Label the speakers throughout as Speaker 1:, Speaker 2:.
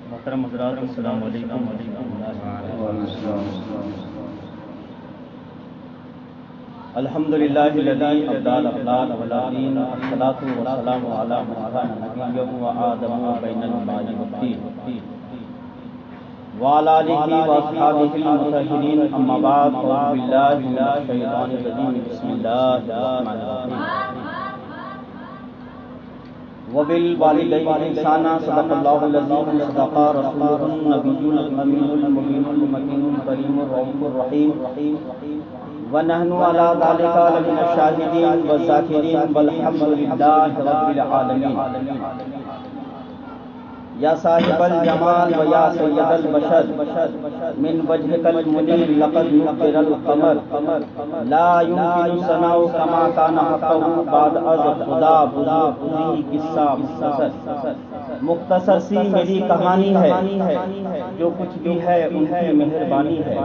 Speaker 1: محترم حضرات، السلام علیکم۔ الحمدللہ الذی ابدع الاخلاق والدین، الصلاۃ والسلام علی من کان نبیا وآدم بین الماء والطین وعلی آلہ واصحابہ المطہرین، اما بعد، اعوذ باللہ من الشیطان الرجیم، بسم اللہ الرحمن الرحیم۔ وبالوالدین احسانا، صدق اللہ العظیم، صدق رسولہ النبی الامین المبین المکین الکریم الرؤوف الرحیم، ونحن علی ذلک لمن الشاہدین والذاکرین، والحمد للہ رب العالمین۔ یا صاحب الجمال و یا سید البشر، من وجهک المنیر لقد نقر القمر، لا يمكن ثناء كما كان حقه بعد از خدا بزرگ قصہ مختصر سی میری کہانی ہے، جو کچھ بھی ہے ان کی مہربانی ہے۔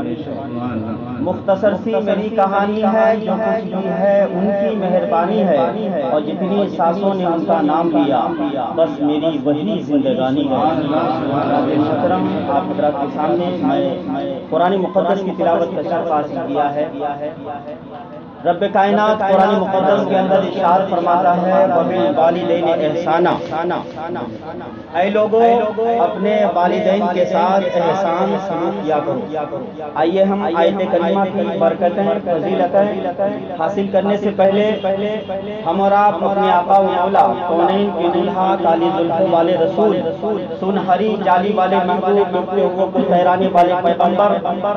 Speaker 1: مختصر سی میری کہانی ہے، جو کچھ بھی ہے ان کی مہربانی ہے، اور جتنی سانسوں نے ان کا نام لیا بس میری وہی زندگانی ہے۔ محترم، آپ حضرات کے سامنے میں قرآن مقدس کی تلاوت کا شرف حاصل کیا ہے۔ رب کائنات قرآن مقدس کے اندر ارشاد فرماتا ہے وبالوالدین احسانا، اے لوگو اپنے والدین کے ساتھ احسان سلوک کیا کرو۔ آئیے ہم آیت کریمہ کی برکتیں، فضیلتیں حاصل کرنے سے پہلے ہم اور آپ اپنے آقا و مولا کونین کی دلہا کالی زلفوں والے رسول، سنہری جالی والے محبوب، ڈوبتے ہوئے کو تیرانے والے پیغمبر،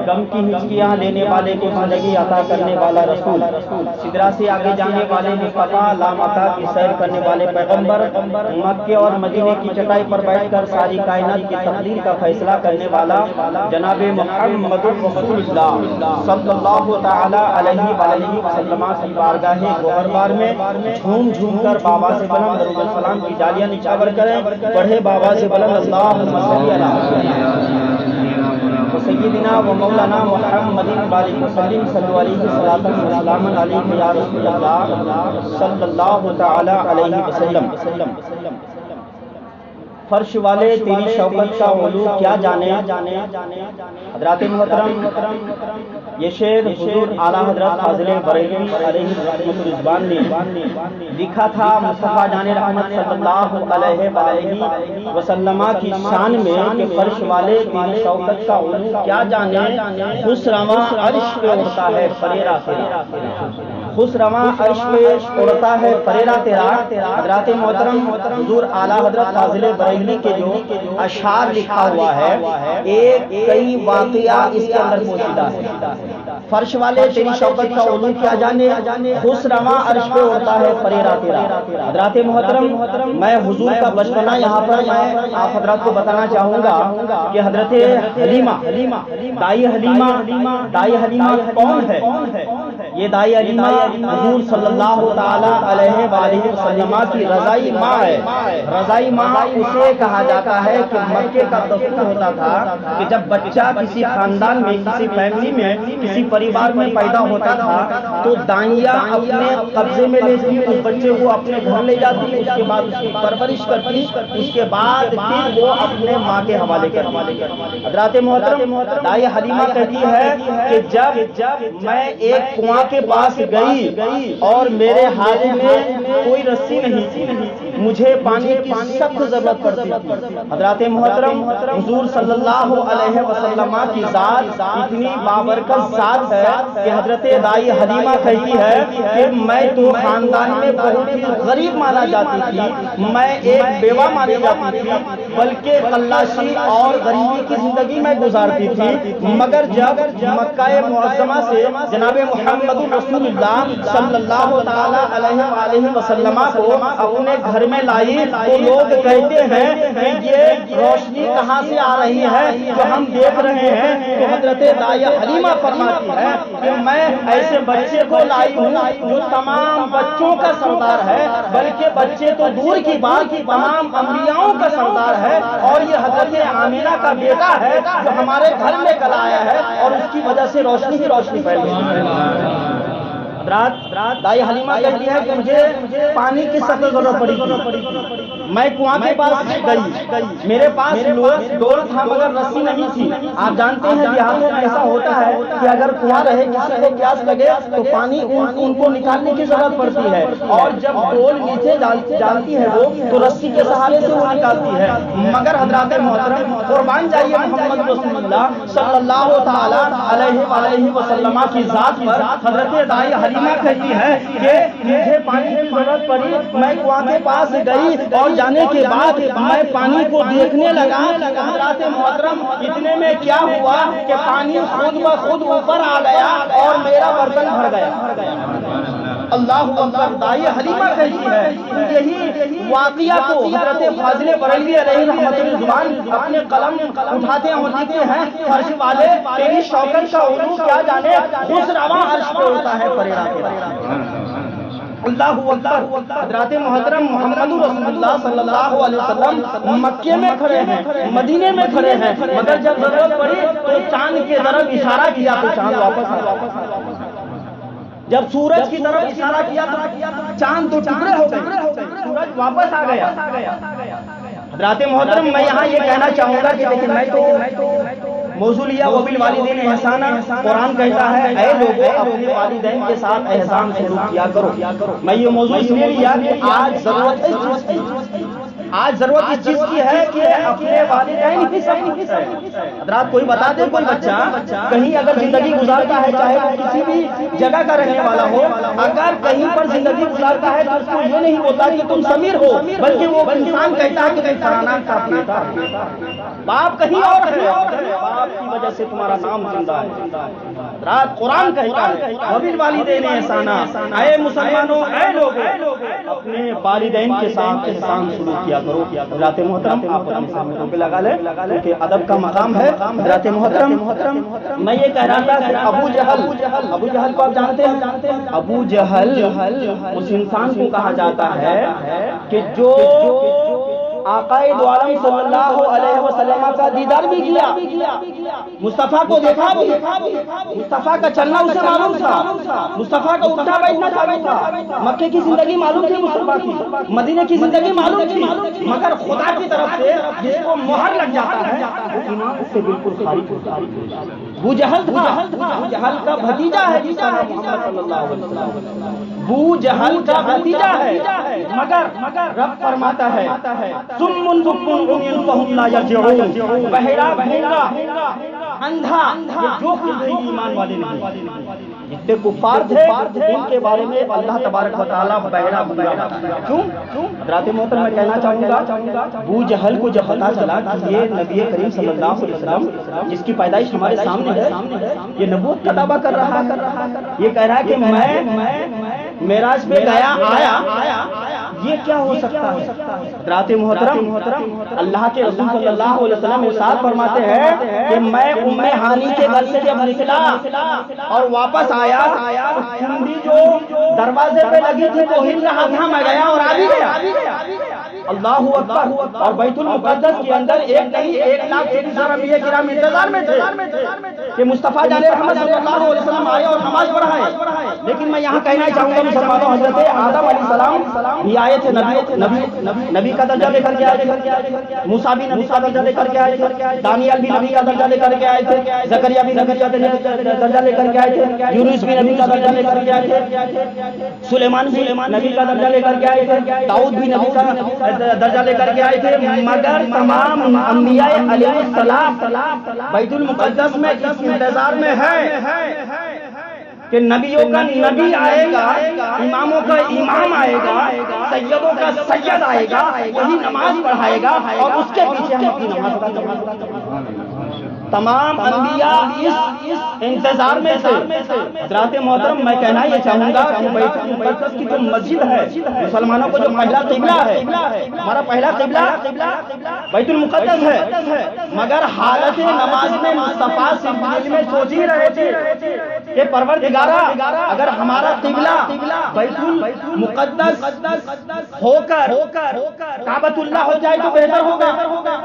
Speaker 1: غم کی ہچکیاں لینے والے کو زندگی عطا کرنے والا رسول، سدرا سے آگے جانے والے مصطفیٰ، لامکہ کی سیر کرنے والے پیغمبر، مکے اور مدینے کی چٹائی پر بیٹھ کر ساری کائنات کی تقدیر کا فیصلہ کرنے والا جناب محمد رسول اللہ صلی اللہ تعالی علیہ وآلہ وسلم کی بارگاہ گوہربار میں جھوم جھوم کر بابا سے بلند درود السلام کی ڈالیاں نچھاور کریں۔ پڑھے بابا سے بلند اللہم صلی علی سیدنا و مولانا محمد بارک وسلم، صلو علیہ صلاۃ و سلام علیہ یا رسول اللہ صلی اللہ تعالی علیہ وسلم۔ فرش والے تیری شوکت کا علو کیا جانے۔ حضرات محترم، یہ شعر حضور اعلیٰ حضرت فاضل بریلوی علیہ رحمۃ الرضوان نے لکھا تھا مصطفیٰ جان رحمت صلی اللہ علیہ وآلہ وسلم کی شان میں کہ فرش والے تیری شوکت کا علو کیا جانے، خوش رواں عرش پہ اڑتا ہے فریرہ تیرا، خوش رواں عرش پہ اڑتا ہے فریرہ تیرا۔ حضرات محترم، حضور اعلیٰ حضرت فاضل بریلوی کے جو اشعار لکھا ہوا ہے، ایک کئی واقعہ اس کے اندر پوشیدہ ہے۔ فرش والے تیری شوکت کا علو کیا جانے، خوش رواں عرش پہ اڑتا ہے فریرہ تیرا۔ حضرات محترم، میں حضور کا بچپنا یہاں پر میں آپ حضرات کو بتانا چاہوں گا کہ حضرت حلیمہ، دائی حلیمہ کون ہے؟ یہ دائی حلیمہ حضور صلی اللہ تعالی علیہ وآلہ وسلم کی رضائی ماں ہے۔ رضائی ماں اسے کہا جاتا ہے کہ مکے کا دستور ہوتا تھا کہ جب بچہ کسی خاندان میں، کسی فیملی میں، کسی پریوار میں پیدا ہوتا تھا تو دائیاں اپنے قبضے میں لیتی، اس بچے کو اپنے گھر لے جاتی، اس کے بعد اس کی پرورش کرتی، اس کے بعد پھر وہ اپنے ماں کے حوالے کرتی۔ حضرات محترم، دائی حلیمہ کہتی ہے کہ جب میں ایک کنواں کے پاس گئی اور میرے ہاتھ میں کوئی رسی نہیں تھی، مجھے پانی کی سخت ضرورت پڑتی تھی۔ حضرات محترم، حضور صلی اللہ علیہ وسلم کی ذات اتنی بابرکت ذات ہے کہ حضرت دائی حلیمہ کہتی ہے کہ میں تو خاندان میں بہت ہی غریب مانا جاتی تھی، میں ایک بیوہ مانی جاتی تھی، بلکہ قلاشی اور غریبی کی زندگی میں گزارتی تھی، مگر جب مکہ معظمہ سے جناب محمد رسول اللہ صلی اللہ تعالی علیہ وآلہ وسلم کو اپنے گھر میں لائی تو لوگ کہتے ہیں کہ یہ روشنی کہاں سے آ رہی ہے جو ہم دیکھ رہے ہیں، تو حضرت دائی حلیمہ فرماتی ہے کہ میں ایسے بچے کو لائی ہوں جو تمام بچوں کا سردار ہے، بلکہ بچے تو دور کی بات تمام انبیاؤں کا سردار ہے، اور یہ حضرت آمینہ کا بیٹا ہے جو ہمارے گھر میں کل آیا ہے، اور اس کی وجہ سے روشنی ہی روشنی پھیل گئی۔ حضرات دائی حلیمہ کہتی ہے کہ مجھے پانی کی سخت ضرورت پڑی تھی، میں کنواں کے پاس گئی، میرے پاس ڈول تھا مگر رسی نہیں تھی۔ آپ جانتے ہیں دیہاتوں میں ایسا ہوتا ہے کہ اگر کنواں رہے کسی کو پیاس لگے تو پانی ان کو نکالنے کی ضرورت پڑتی ہے، اور جب ڈول نیچے ڈالتی ہے وہ تو رسی کے سہارے سے وہ نکالتی ہے۔ مگر حضرات محترم قربان جائیے محمد رسول اللہ صلی اللہ تعالی علیہ وسلم کی ذات پر، حضرت دائی حلیمہ کہتی ہے کہ مجھے پانی کی ضرورت پڑی، میں کنواں کے پاس گئی اور جانے کے بعد میں پانی کو دیکھنے لگا۔ حضرات محترم اتنے میں کیا ہوا کہ پانی خود بخود اوپر آ گیا اور میرا برتن بھر گیا۔ اللہ اکبر۔ دائی حلیمہ کہتی ہے یہی واقعہ کو حضرت فاضل بریلوی علیہ رحمت الرحمان اپنے قلم اٹھاتے ہیں اور لکھتے ہیں، فرش والے تیری شوکت کا علو کیا جانے، خس رواں عرش پہ اڑتا ہے پریرا تیرا۔ اللہ اکبر۔ حضرات محترم محمد رسول اللہ صلی اللہ علیہ وسلم مکے میں کھڑے ہیں، مدینے میں کھڑے ہیں، مگر جب ضرورت پڑی تو چاند کی طرف اشارہ کیا تو چاند واپس آیا، جب سورج کی طرف اشارہ کیا تو چاند دو ٹکڑے ہو گئے، سورج واپس آ گیا۔ حضرات محترم میں یہاں یہ کہنا چاہوں گا کہ لیکن میں تو موضوع لیا وبالوالدین احسانا، قرآن کہتا ہے اے لوگوں اپنے والدین کے ساتھ احسان سلوک کیا کرو۔ میں یہ موضوع اس لیے لیا کہ آج ضرورت اس چیز کی ہے کہ اپنے والدین کی سب کچھ ہے۔ حضرات کوئی بتا دے، کوئی بچہ کہیں اگر زندگی گزارتا ہے، چاہے وہ کسی بھی جگہ کا رہنے والا ہو، اگر کہیں پر زندگی گزارتا ہے تو اس کو یہ نہیں ہوتا کہ تم سمیر ہو، بلکہ وہ انسان کہتا ہے کہ تم فلانا کا بیٹا، باپ کہیں اور ہے، باپ کی وجہ سے تمہارا نام زندہ ہے۔ رات قرآن کہتا ہے وبالوالدین احسانا، اے مسلمانوں، اے لوگوں اپنے والدین کے ساتھ احسان سلوک کیا کرو۔ حضرات محترم آپ اپنے سامنے پہ لگا لیں کیونکہ ادب کا مقام ہے۔ حضرات محترم میں یہ کہہ رہا تھا کہ ابو جہل کو آپ جانتے ہیں؟ ابو جہل اس انسان کو کہا جاتا ہے کہ جو آقائے دو عالم صلی اللہ علیہ وسلم کا دیدار بھی کیا، مصطفیٰ کو دیکھا بھی، مصطفیٰ کا چلنا اسے معلوم تھا، مصطفیٰ کا اٹھنا بیٹھنا ثابت تھا، مکے کی زندگی معلوم تھی مصطفیٰ کی، مدینے کی زندگی معلوم تھی، مگر خدا کی طرف سے جس کو مہر لگ جاتا ہے وہ ایمان اس سے بالکل خارج ہوتا ہے۔ ابو جہل تھا، ابو جہل کا بھتیجا ہے جس کا نام محمد صلی اللہ علیہ وسلم، ابو جہل کا بھتیجا ہے، مگر رب فرماتا ہے سمن بکم عمی فہم لا یرجعون، بہرا گونگا اندھا، یہ جو کچھ ایمان والے نہیں، جتنے کفار تھے ان کے بارے میں اللہ تبارک و تعالیٰ بہرا گونگا۔ کیوں؟ حضرات محترم میں کہنا چاہوں گا ابو جہل کو جب پتا چلا کہ یہ نبی کریم صلی اللہ علیہ وسلم جس کی پیدائش ہمارے سامنے ہے، یہ نبوت کا دعویٰ کر رہا ہے، یہ کہہ رہا ہے کہ میں معراج پہ گیا آیا، یہ کیا ہو سکتا ہے؟ حضرات محترم اللہ کے رسول صلی اللہ علیہ وسلم ارشاد فرماتے ہیں کہ میں ام ہانی کے گھر سے جب نکلا اور واپس آیا تو چنڈی جو دروازے پہ لگی تھی وہ ہل رہا تھا، میں گیا اور آ بھی گیا۔ اللہ اکبر۔ اور بیت المقدس کے اندر ایک نہیں 1,00,000 انبیاء کرام انتظار میں تھے کہ مصطفیٰ جان محمد صلی اللہ علیہ وسلم آئے اور نماز پڑھائے۔ لیکن میں یہاں کہنا چاہوں گا مسلمانوں، حضرت آدم علیہ السلام بھی آئے تھے، نبی کا درجہ لے کر کے آئے تھے، موسیٰ بھی نبی کا درجہ لے کر کے آئے تھے، دانیال بھی نبی کا درجہ لے کر کے آئے تھے، زکریا بھی نبی کا درجہ لے کر کے آئے تھے، یونس بھی نبی کا درجہ لے کر کے آئے تھے، سلیمان بھی نبی کا درجہ لے کر کے آئے تھے، داؤد بھی نبی کا درجہ لے کر کے آئے تھے، مگر تمام انبیاء علیہ السلام بیت المقدس میں اس انتظار میں ہے کہ نبیوں کا نبی آئے گا، اماموں کا امام آئے گا، سیدوں کا سید آئے گا، وہی نماز پڑھائے گا اور اس کے پیچھے ہم اپنی نماز ادا کریں گے۔ تمام انبیاء اس انتظار میں تھے۔ حضرات محترم میں کہنا یہ چاہوں گا کہ بیت المقدس کی جو مسجد ہے، مسلمانوں کو جو پہلا قبلہ ہے، ہمارا پہلا قبلہ بیت المقدس ہے، مگر حالت نماز میں مصطفیٰ صرف دل میں سوچ ہی رہے تھے کہ پروردگارا اگر ہمارا قبلہ بیت المقدس ہو کر کعبۃ اللہ ہو جائے تو بہتر ہوگا.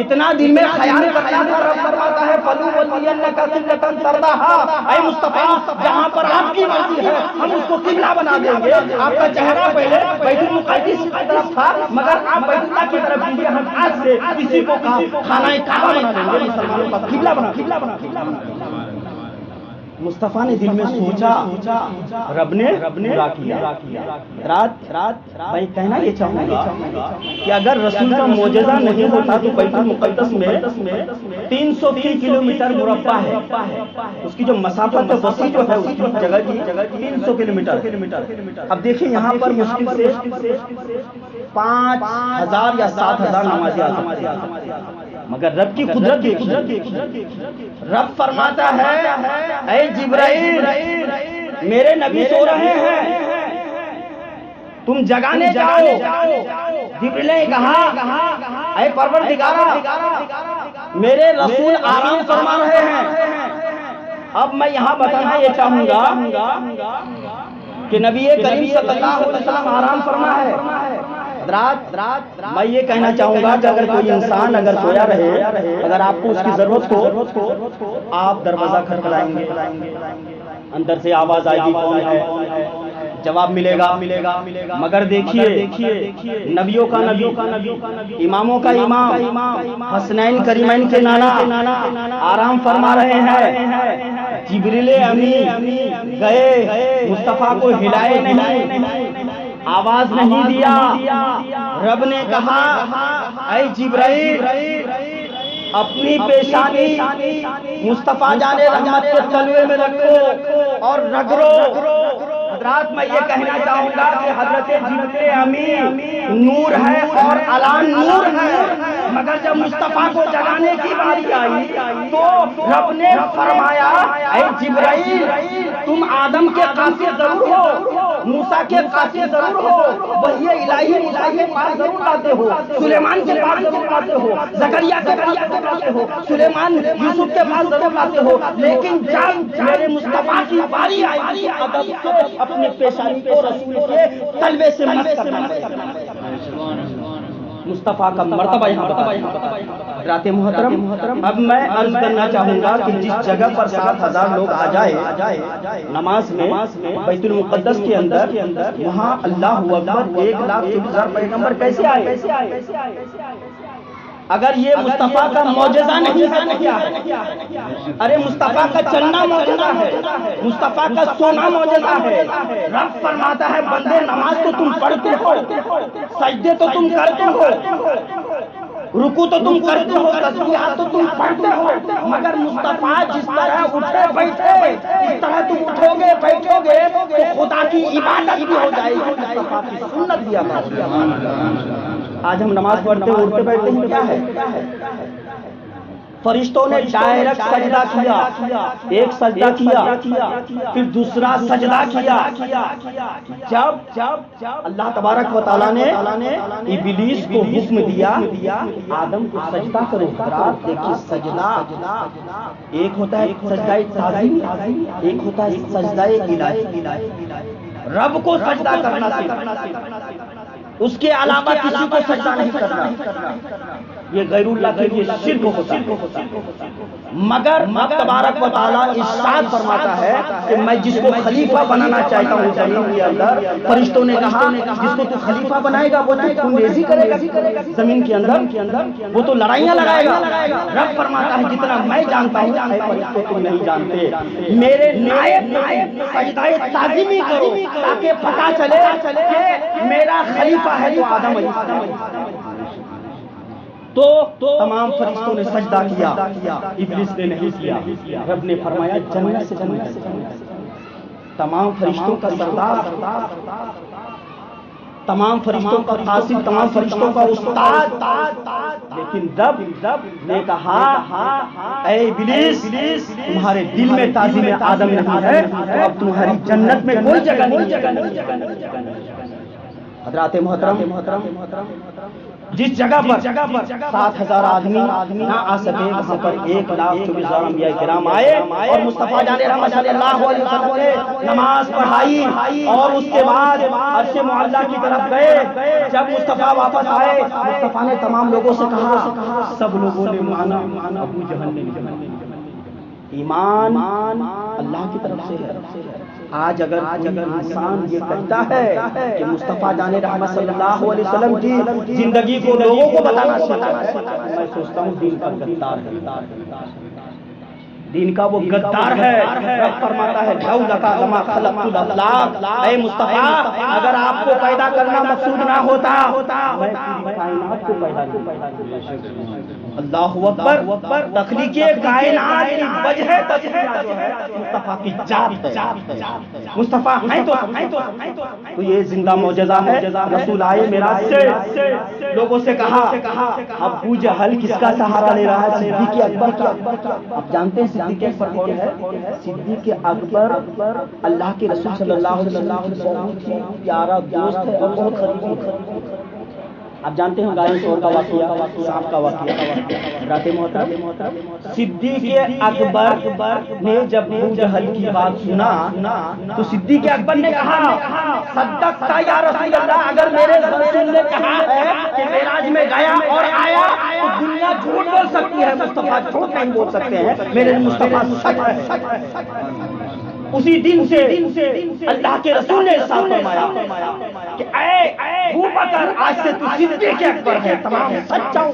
Speaker 1: اتنا دل میں خیال کرنا تھا. رب فرماتا ہے فَلُوَلِّيَنَّكَ قِبْلَةً تَرْضَاهَا. اے مصطفیٰ جہاں پر آپ کی مرضی ہے ہم اس کو قبلہ بنا دیں گے. آپ کا چہرہ پہلے بیت المقدس کی طرف تھا مگر آپ بیت اللہ کی طرف دیجیے. ہم آج سے کسی کو خانہ کعبہ بنا دیں گے. مسلمانوں کا قبلہ بنا. مصطفیٰ نے دل میں سوچا, رب نے پورا کیا. رات میں کہنا یہ چاہوں گا کہ اگر رسول کا معجزہ نہیں ہوتا تو بیت المقدس میں 330 کلومیٹر مربع ہے. اس کی جو مسافت وسیع جو ہے اس کی جگہ کی 300 کلومیٹر. اب دیکھیں یہاں پر مشکل سے 5,000 یا 7,000 نمازی آتے ہیں. مگر رب کی قدرت دیکھیے. رب فرماتا ہے اے جبرائیل میرے نبی سو رہے ہیں تم جگانے جاؤ. جبرائیل نے کہا اے پروردگارا میرے رسول آرام فرما رہے ہیں. اب میں یہاں بتانا یہ چاہوں گا کہ نبی کریم صلی اللہ علیہ وسلم آرام فرما ہے. رات میں یہ کہنا چاہوں گا کہ اگر کوئی انسان اگر سویا رہے, اگر آپ کو اس کی ضرورت ہو آپ دروازہ کھٹکھٹائیں گے, اندر سے آواز آئے گی کون ہے, جواب ملے گا. مگر دیکھیے نبیوں کا نبی, اماموں کا امام, حسنین کریمین کے نانا آرام فرما رہے ہیں. جبریل امین گئے مصطفیٰ کو ہلائے نہیں, آواز نہیں دیا. رب نے کہا اے جبرائیل اپنی پیشانی مصطفیٰ جان رحمت کے تلوے میں رکھو اور رگڑو. حضرات میں یہ کہنا چاہوں گا کہ حضرت جبرائیل امین نور ہے اور علان نور ہے. مگر جب مصطفیٰ کو جگانے کی باری آئی تو رب نے فرمایا اے جبرائیل تم آدم کے قاصد ضرور ہو, موسیٰ کے قاصد ضرور ہو, وحی الہی موسیٰ کے پاس ضرور لاتے ہو, سلیمان کے پاس ضرور لاتے ہو, زکریا کے پاس ضرور لاتے ہو, سلیمان یوسف کے پاس ضرور لاتے ہو. لیکن جب میرے مصطفیٰ کی باری آئی ادب سے اپنی پیشانی کو رسول کے تلوے سے مس کرنا ہے. مصطفیٰ کا مرتبہ یہاں بتایا. حضرات محترم اب میں عرض کرنا چاہوں گا کہ جس جگہ پر 7,000 لوگ آ جائے نماز میں بیت المقدس کے اندر, وہاں اللہ اکبر 1,24,000 پیغمبر کیسے آئے؟ اگر یہ مصطفیٰ کا معجزہ نہیں ہے تو کیا ہے؟ ارے مصطفیٰ کا چلنا معجزہ ہے, مصطفیٰ کا سونا معجزہ ہے. رب فرماتا ہے بندے نماز تو تم پڑھتے ہو, سجدے تو تم کرتے ہو, رکوع تو تم کرتے ہو, تسبیحات تو تم پڑھتے ہو, مگر مصطفیٰ جس طرح اٹھے بیٹھے اس طرح تم اٹھو گے بیٹھو گے تو خدا کی عبادت بھی ہو جائے گی. مصطفیٰ کی سنت بھی ہے. آج ہم نماز پڑھتے اٹھتے بیٹھتے ہیں کیا ہے؟ فرشتوں نے ڈائریکٹ سجدہ کیا, ایک سجدہ کیا پھر دوسرا سجدہ کیا. جب اللہ تبارک و تعالیٰ نے ابلیس کو حکم دیا آدم کو سجدہ کرو. دیکھیے سجدہ ایک ہوتا ہے سجدہ تعظیم, ایک ہوتا ہے سجدہ الہی. رب کو سجدہ کرنا سکھانا, اس کے علاوہ کسی کو سجدہ نہیں کرنا. یہ غیر اللہ کے لیے شرک ہوتا ہے. مگر تبارک و تعالیٰ ارشاد فرماتا ہے کہ میں جس کو خلیفہ بنانا چاہتا ہوں زمین کے اندر, فرشتوں نے کہا جس کو تو خلیفہ بنائے گا وہ تو خونریزی کرے گا زمین کے اندر, وہ تو لڑائیاں لگائے گا. رب فرماتا ہے جتنا میں جانتا ہوں اے فرشتے تم نہیں جانتے. میرے نائب سجدہ تعظیمی کرو تاکہ پتہ چلے کہ میرا خلیفہ ہے تو آدم علیہ السلام. تو تمام فرشتوں نے سجدہ کیا, ابلیس نے نہیں کیا. رب نے فرمایا جنت سے تمام فرشتوں کا سردار, تمام فرشتوں کا قاصد, تمام فرشتوں کا استاد. لیکن رب نے کہا اے ابلیس تمہارے دل میں تعظیم آدم نہیں ہے تو اب تمہاری جنت میں کوئی جگہ نہیں. حضرات محترم جس جگہ پر 7,000 آدمی نہ آ سکے وہاں پر 1,24,000 انبیاء کرام آئے اور مصطفیٰ جان رحمت صلی اللہ علیہ وسلم نے نماز پڑھائی اور اس کے بعد عرش معلیٰ کی طرف گئے. جب مصطفیٰ واپس آئے مصطفیٰ نے تمام لوگوں سے کہا, سب لوگوں نے مانا, ابو جہل نے نہیں مانا. ایمان اللہ کی طرف سے ہے. آج اگر انسان یہ کہتا ہے کہ مصطفیٰ جان رحمت صلی اللہ علیہ وسلم کی زندگی کو لوگوں کو بتانا چاہتا ہے, میں سوچتا ہوں دین کا غدار ہے, دین کا وہ غدار ہے. رب فرماتا ہے لولا لما خلقت الافلاق, اے مصطفیٰ اگر آپ کو پیدا کرنا مقصود نہ ہوتا میں پوری کائنات کو پیدا کرتا. اللہ اکبر. تخلیق کائنات کی وجہ جو ہے مصطفیٰ کی ذات ہے. مصطفیٰ ہیں تو یہ زندہ معجزہ ہے. رسول آئے معراج سے, لوگوں سے کہا ابو جہل کس کا سہارا لے رہا ہے؟ صدیق اکبر کا. آپ جانتے ہیں صدیق اکبر کون ہے؟ صدیق اکبر اللہ کے رسول صلی اللہ علیہ وسلم بہت ہی پیارا دوست ہے اور بہت قریبی. آپ جانتے ہیں گائے چور کا واقعہ, سانپ کا واقعہ. حضرات محترم, صدیق اکبر نے جب ابو جہل کی بات سنا تو صدیق اکبر نے کہا صدقت یا رسول اللہ, اگر میرے رسول نے کہا ہے کہ معراج میں گیا اور آیا تو دنیا جھوٹ بول سکتی ہے, مصطفیٰ جھوٹ نہیں بول سکتے ہیں. میرے مصطفیٰ سچ ہے. اسی دن سے اللہ کے رسول نے ارشاد فرمایا کہ اے ابو بکر آج سے تو صدیق اکبر ہے, تمام سچاؤں.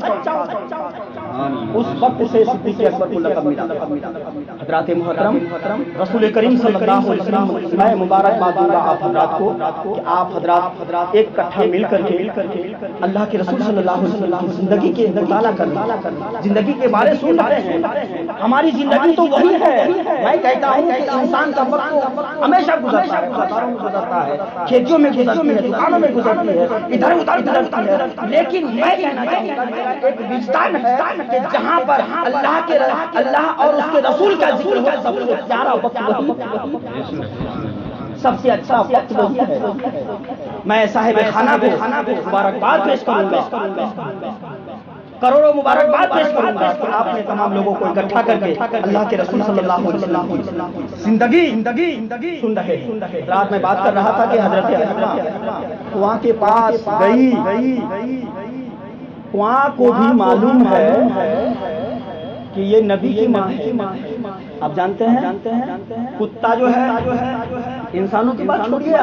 Speaker 1: اس وقت سے صدیق اکبر کو لقب ملا. حضرات محترم, رسول کریم صلی اللہ علیہ وسلم میں مبارکباد دوں گا آپ حضرات کو کہ آپ حضرات ایک کٹھا مل کر کے اللہ کے رسول صلی اللہ علیہ وسلم کی زندگی کے مطالعہ کرنا, زندگی کے بارے سن رہے ہیں. ہماری زندگی تو وہی ہے. میں کہتا ہوں کہ انسان کا وقت ہمیشہ گزرتا ہے, بازاروں میں گزرتا ہے, کھیتوں میں گزرتی ہے, دکانوں میں گزرتی ہے, ادھر ادھر گزرتی ہے. لیکن میں کہنا چاہوں گا میرا ایک وجدان ہے کہ جہاں پر اللہ اور اس کے رسول کا ذکر ہو, سب سے پیارا وقت وہی, سب سے اچھا وقت وہی ہے. میں صاحب خانہ کو مبارکباد پیش کروں گا, کروڑوں مبارکباد پیش کروں گا کہ آپ نے تمام لوگوں کو اکٹھا کر کے اللہ کے رسول صلی اللہ علیہ وسلم کی زندگی سن رہے ہیں. رات میں بات کر رہا تھا کہ حضرت حلیمہ کنواں کے پاس گئی. کنواں کو بھی معلوم ہے کہ یہ نبی کی ماں ہے. آپ جانتے ہیں کتا جو ہے انسانوں کی بات چھوڑیے,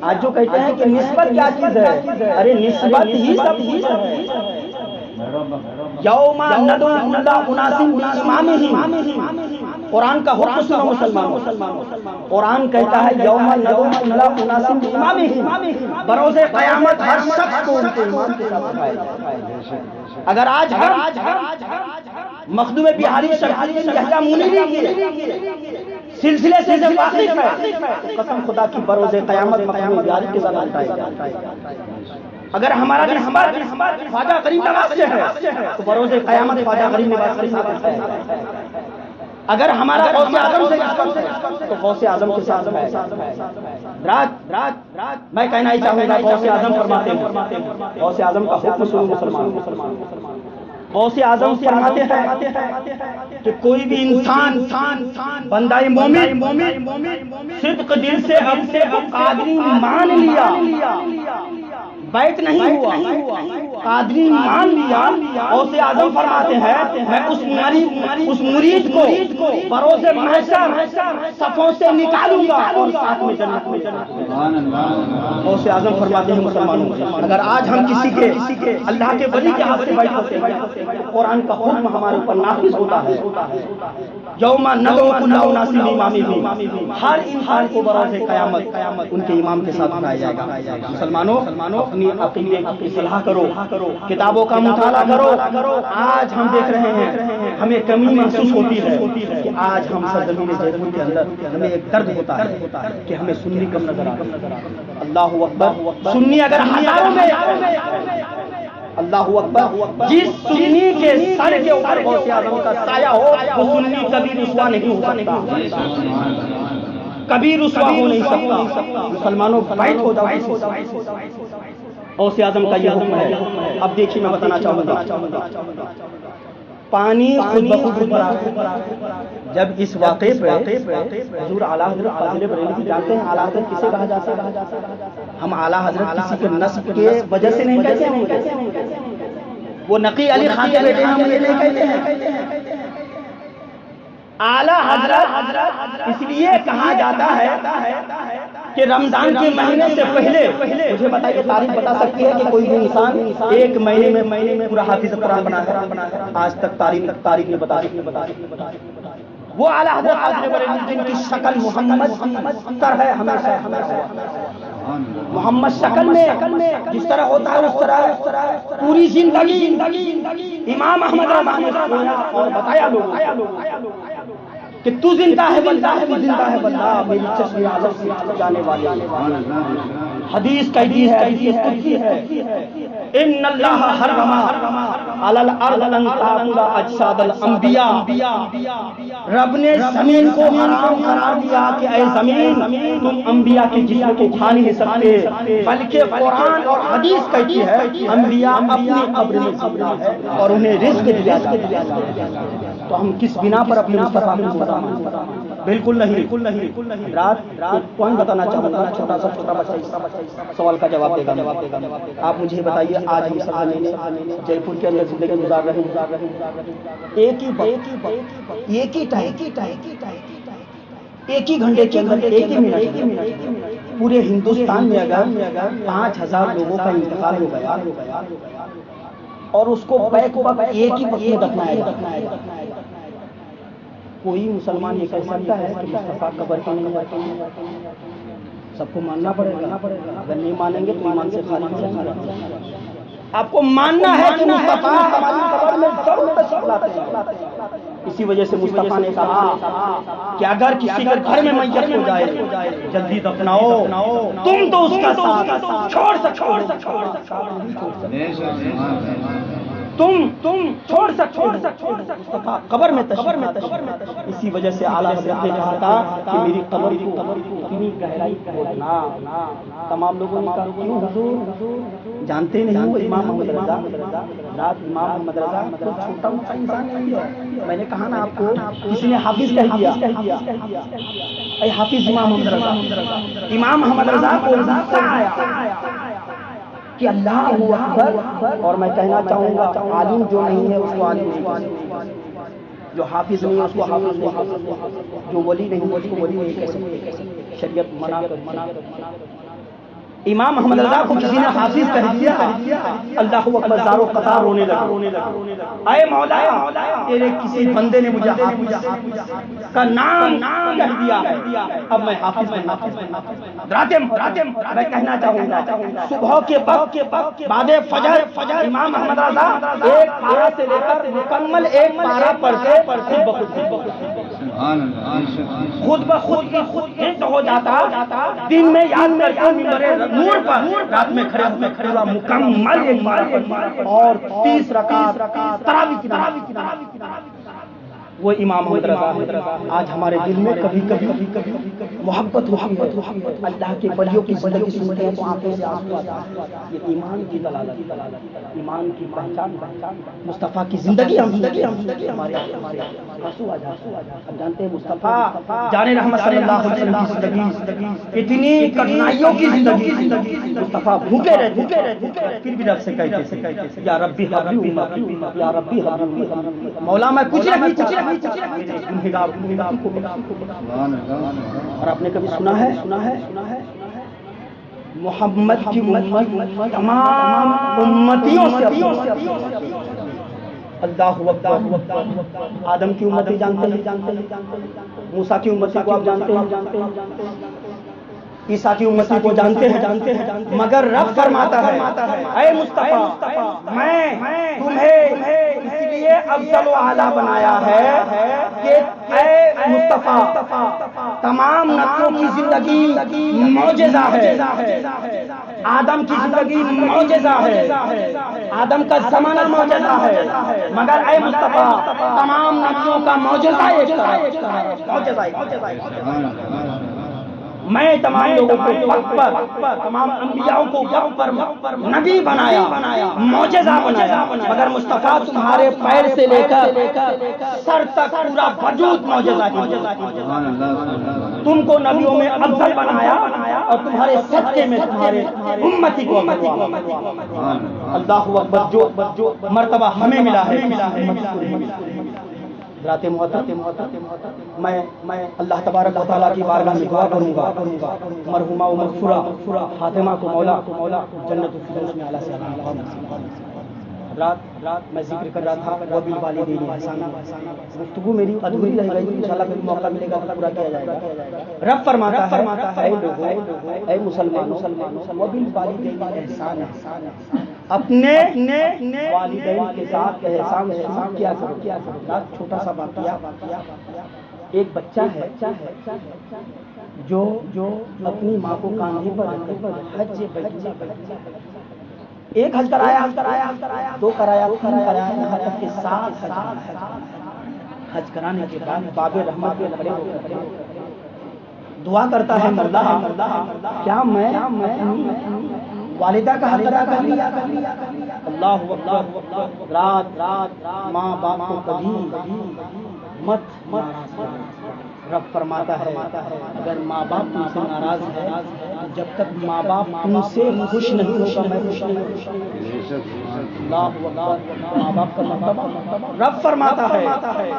Speaker 1: آج جو کہتے ہیں کہ نسبت کیا چیز ہے, ارے نسبت ہی سب چیز ہے. یوم ندعو کل اناس بامامہم, قرآن کا حکم سنو مسلمانوں. قرآن کہتا ہے یوم ندعو کل اناس بامامہم, بروز قیامت ہر شخص کو ان کے ایمان کے ساتھ اٹھائے گا. اگر آج مخدوم بہاری شرحالی یحییٰ منیری کے سلسلے سے واقف ہے, قسم خدا کی بروز قیامت مخدوم بہاری کے ساتھ اٹھائے گا. اگر ہمارا خواجہ غریب نواز سے ہے تو بروز قیامت خواجہ غریب نواز کے ساتھ ہے. اگر ہمارا غوث اعظم سے تو غوث اعظم کے ساتھ ہے. رات میں کہنا ہی چاہوں گا, غوث اعظم فرماتے ہیں, غوث اعظم کا حکم سنو مسلمان. غوث اعظم فرماتے ہیں کہ کوئی بھی انسان بندہ مومن صدق دل سے اپنے کو قادری مان لیا, بیت نہیں ہوا, قادری مان لیا. غوث اعظم فرماتے ہیں میں اس مرید کو بروز محشر صفوں سے نکالوں گا اور ساتھ میں جنت میں. غوث اعظم فرماتے ہیں مسلمانوں, اگر آج ہم کسی کے اللہ کے ولی کے ہاتھ سے بیٹھ ہوتے ہیں, قرآن کا حکم ہمارے اوپر نافذ ہوتا ہے. یوم ندعو کل اناس بامامہم, ہر انسان کو بروز قیامت ان کے امام کے ساتھ اٹھایا جائے گا. مسلمانوں اپنی عقیدے کی اصلاح کرو, کتابوں کا مطالعہ کرو. آج ہم دیکھ رہے ہیں ہمیں کمی محسوس ہوتی ہے کہ آج ہم سرزمین جے پور کے اندر ہمیں ایک درد ہوتا ہے کہ ہمیں سنی کم نظر آتا ہے. اللہ اکبر, سنی اگر ہزاروں میں, اللہ اکبر, جس سنی کے سر کے اوپر غوث اعظم کا سایہ ہو وہ سنی کبھی رسوا نہیں ہو سکتا, کبھی رسوا ہو نہیں سکتا. مسلمانوں بیعت ہو جاؤ. غوث اعظم کا یہ حکم ہے. اب دیکھیے میں بتانا چاہوں گا پانی خود بخود اوپر آتا ہے. جب اس واقعے پہ حضور اعلیٰ حضرت فاضل بریلوی جانتے ہیں اعلیٰ حضرت کسے کہا جاتا ہے؟ ہم اعلیٰ حضرت کسی کے نسب کے وجہ سے نہیں کہتے ہیں. وہ نقی علی خان کے بیٹے ہم یہ نہیں کہتے ہیں. اعلیٰ حضرت اس لیے کہا جاتا ہے کہ رمضان کے مہینے سے پہلے مجھے بتائیے تاریخ بتا سکتی ہے کہ کوئی بھی انسان ایک مہینے میں پورا حافظ قرآن بنا ہے؟ آج تک تاریخ نے بتا وہ اعلیٰ حضرت فاضل بریلوی جن کی شکل محمد طرح ہے ہمیشہ محمد شکل میں جس طرح ہوتا ہے اس طرح پوری زندگی امام احمد رضا نے اور بتایا لوگوں کہ تو زندہ ہے بندہ میری چشم عالم سے جانے والے. حدیث کہتی ہے ان اللہ حرم علی الارض ان تاکل اجساد الانبیاء. رب نے زمین کو حرام قرار دیا کہ اے زمین تم انبیاء کے جسم کو کھا نہیں سکتے, بلکہ قرآن اور حدیث کہتی ہے انبیاء اپنی قبر میں زندہ ہے اور انہیں رزق دیا جاتا ہے. تو ہم کس بنا پر اپنے مصطفیٰ کو بالکل نہیں. رات پوائنٹ بتانا چاہوں گا, چھوٹا بچہ سوال کا جواب دے گا. آپ مجھے بتائیے آج ہم سب جے پور کے اندر زندگی گزار رہے ہیں, ایک ہی گھنٹے کے اندر ایک ہی منٹ پورے ہندوستان میں اگر 5000 لوگوں کا انتقال ہو گیا اور اس کو بیک وقت ایک ہی وقت میں دفنایا جاتا, کوئی مسلمان یہ کہہ سکتا ہے کہ مصطفیٰ قبر کے نہیں؟ سب کو ماننا پڑے گا. اگر نہیں مانیں گے تو ایمان سے خالی ہو جائیں گے. آپ کو ماننا ہے کہ مصطفیٰ ہماری قبر میں ضرور تشریف لاتے ہیں. اسی وجہ سے مصطفیٰ نے کہا کہ اگر کسی کے گھر میں میت ہو جائے جلدی دفناؤ, تم تو اس کا ساتھ چھوڑ سکتے تم چھوڑ سکتے قبر میں تشریف. اسی وجہ سے اعلیٰ حضرت نے کہا تھا کہ میری قبر کو اتنی گہرائی کھودنا. تمام لوگوں نے کہا کیوں حضور؟ جانتے نہیں ہو امام محمد رضا امام محمد رضا کوئی چھوٹا موٹا انسان نہیں ہے. میں نے کہا نا آپ کو کسی نے حافظ کہہ دیا. اے حافظ امام محمد رضا, امام محمد رضا کو غصہ آیا کہ اللہ اکبر. اور میں کہنا چاہوں گا عالم جو نہیں ہے اس کو عالم, جو حافظ نہیں ہے اس کو حافظ نہیں, جو ولی نہیں اس کو ولی نہیں کہہ سکتے. شریعت منع امام محمد رضا کو کسی نے حافظ کہہ دیا, اللہ اکبر زارو قطار رونے لگا. اے مولا تیرے کسی بندے نے مجھے حافظ کا نام کہہ دیا ہے, اب میں حافظ بننا. میں کہنا چاہوں گا صبح کے وقت بعد فجر امام محمد رضا ایک پارہ سے لے کر مکمل ایک پارہ پڑھتے خود بخود ہٹ ہو جاتا. دن میں یاد کرتا ممبر نور پر, رات میں کھڑے ہوا مکمل ایک پارہ اور 30 رکعت تراویح کی. وہ امام محمد رضا آج ہمارے دل میں کبھی محبت اللہ کے ولیوں کی زندگی سنتے ہیں تو آنکھوں سے آنسو آتے ہیں. یہ ایمان کی دلالت, ایمان کی پہچان. مصطفیٰ کی زندگی ہمارے آنسو آ جاتے ہیں. اب جانتے ہیں مصطفیٰ جان رحمت صلی اللہ علیہ وسلم کی زندگی اتنی کٹھنائیوں کی زندگی. مصطفیٰ بھوکے رہتے پھر بھی رب سے کہتے یا ربی یا ربی مولا میں کچھ نہیں اور آپ نے کبھی سنا ہے محمد کی امت تمام امتیوں سے اللہ اکبر. آدم کی امت جانتے ہیں, موسیٰ کی امت کو آپ جانتے ہیں, عیسیٰ کی امت کو جانتے ہیں, مگر رب فرماتا ہے اے مصطفیٰ میں تمہیں اس لیے افضل و اعلیٰ بنایا ہے کہ اے مصطفیٰ تمام نبیوں کی زندگی معجزہ ہے. آدم کی زندگی معجزہ ہے, آدم کا زمانہ معجزہ ہے, مگر اے مصطفیٰ تمام نبیوں کا معجزہ ایک ہے. میں تمام لوگوں کو وقت پر تمام انبیاءوں کو وقت پر نبی بنایا معجزہ بنایا مگر مصطفیٰ تمہارے پیر سے لے کر سر تک پورا وجود معجزہ ہے تم کو نبیوں میں افضل بنایا اور تمہارے صدقے میں تمہارے امتی کو اللہ اکبر جو مرتبہ ہمیں ملا ہے حضرات محترم میں اللہ تبارک و تعالیٰ کی بارگاہ میں دعا کروں گا مرحومہ و مغفورہ فاطمہ کو مولا جنت الفردوس میں اعلیٰ سے رات میں ذکر کر رہا تھا وبالوالدین احسانا گفتگو میری ادھوری رہ گئی انشاءاللہ کبھی موقع ملے گا تو پورا کیا جائے گا رب فرماتا ہے اے لوگوں اے مسلمانوں وبالوالدین احسانا اپنے والدین کے ساتھ احسان کیا کرو چھوٹا سا واقعہ ایک بچہ ہے جو اپنی ماں کو کاندھے پر حج ایک حج کرایا دو کرایا تین کرایا یہاں تک کہ 7 حج کرانے کے بعد باب رحمت کے کھڑے ہو کر دعا کرتا ہے مولا کیا میں والدہ کا حق ادا کر لیا اللہ اکبر رات ماں باپ کو کبھی مت رب فرماتا ہے اگر ماں باپ تم سے ناراض ہے جب تک ماں باپ تم سے خوش نہیں ہوگا میں خوش نہیں اللہ ماں باپ کا مرتبہ رب فرماتا ہے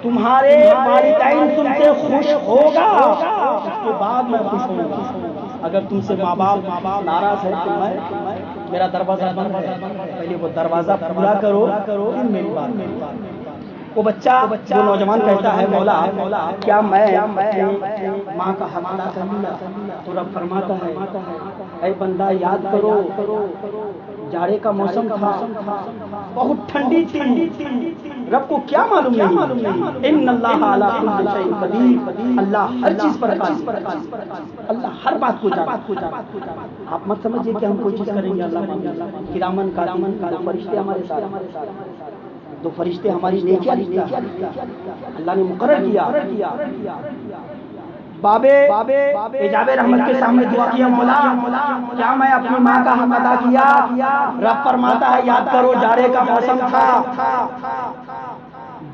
Speaker 1: تمہارے والدین تم سے خوش ہوگا اس کے بعد میں خوش ہوں گا اگر تم سے ماں باپ ناراض ہے تو میں میرا دروازہ بند ہے پہلے وہ دروازہ پورا کرو پھر میری بات وہ بچہ جو نوجوان کہتا ہے مولا کیا میں ماں کا حق ادا کر لیا تو رب فرماتا ہے اے بندہ یاد کرو جاڑے کا موسم تھا بہت ٹھنڈی تھی رب کو کیا معلوم نہیں ان اللہ علی کل شیء قدیر اللہ ہر چیز پر قادر اللہ ہر بات کو جانتا آپ مت سمجھیے کہ ہم کوئی چیز کریں گے اللہ کرامن کاتبین فرشتے ہمارے ساتھ دو فرشتے ہماری نیکیاں اللہ نے مقرر کیا بابے اجاب رحمت کے سامنے دعا کیا مولا کیا میں اپنی ماں کا حق ادا کیا رب فرماتا ہے یاد کرو جاڑے کا موسم تھا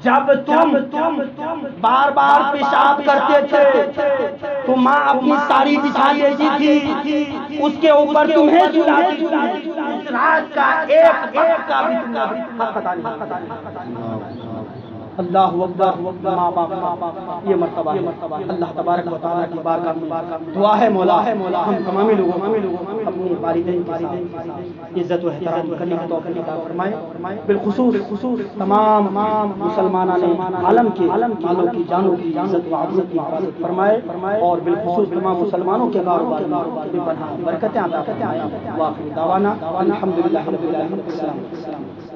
Speaker 1: جب تم بار پیشاب کرتے تھے تو ماں اپنی ساری بچھا دیتی تھی اس کے اوپر تمہیں سلاتی تھی رات کا ایک کا بھی تم نے حق ادا نہیں اللہ اکبر ماں باپ یہ مرتبہ اللہ تبارک و تعالیٰ کی بارگاہ میں دعا ہے مولا ہم تمام لوگوں اپنے والدین کی عزت و احترام کرنے کی توفیق عطا فرمائے بالخصوص تمام مسلمانان عالم کے مالوں کی جانوں کی عزت و عظمت کی حفاظت فرمائے اور بالخصوص تمام مسلمانوں کے کاروبار میں برکتیں عطا فرمائے واخر دعوانا الحمدللہ رب العالمین.